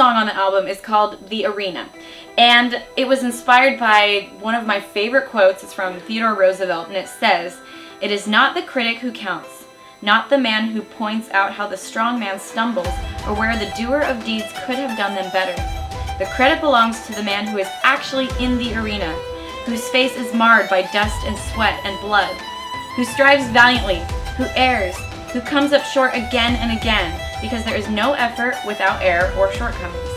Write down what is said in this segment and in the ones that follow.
song on the album is called The Arena, and it was inspired by one of my favorite quotes. It's from Theodore Roosevelt, and it says, "It is not the critic who counts, not the man who points out how the strong man stumbles or where the doer of deeds could have done them better. The credit belongs to the man who is actually in the arena, whose face is marred by dust and sweat and blood, who strives valiantly, who errs, who comes up short again and again, because there is no effort without error or shortcomings.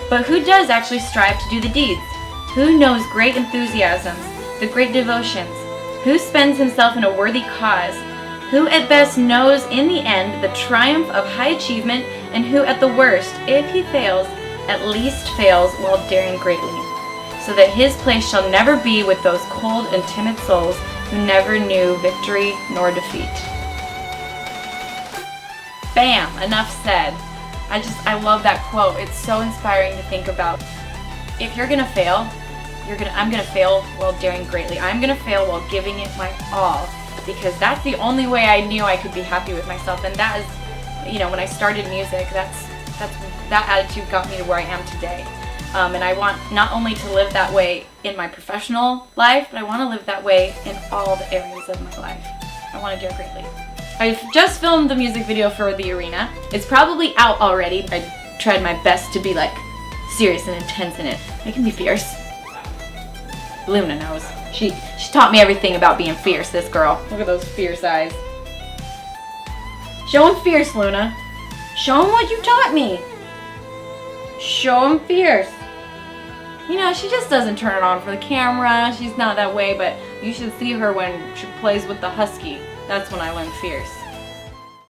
But who does actually strive to do the deeds? Who knows great enthusiasms, the great devotions? Who spends himself in a worthy cause? Who at best knows in the end the triumph of high achievement, and who at the worst, if he fails, at least fails while daring greatly, so that his place shall never be with those cold and timid souls who never knew victory nor defeat." Bam! Enough said. I love that quote. It's so inspiring to think about. If you're gonna fail, I'm gonna fail while daring greatly. I'm gonna fail while giving it my all, because that's the only way I knew I could be happy with myself. And that is, when I started music, that attitude got me to where I am today. And I want not only to live that way in my professional life, but I want to live that way in all the areas of my life. I want to do it greatly. I've just filmed the music video for The Arena. It's probably out already. I tried my best to be serious and intense in it. I can be fierce. Luna knows. She taught me everything about being fierce, this girl. Look at those fierce eyes. Show 'em fierce, Luna. Show 'em what you taught me. Show 'em fierce. She just doesn't turn it on for the camera. She's not that way, but you should see her when she plays with the husky. That's when I learned fierce.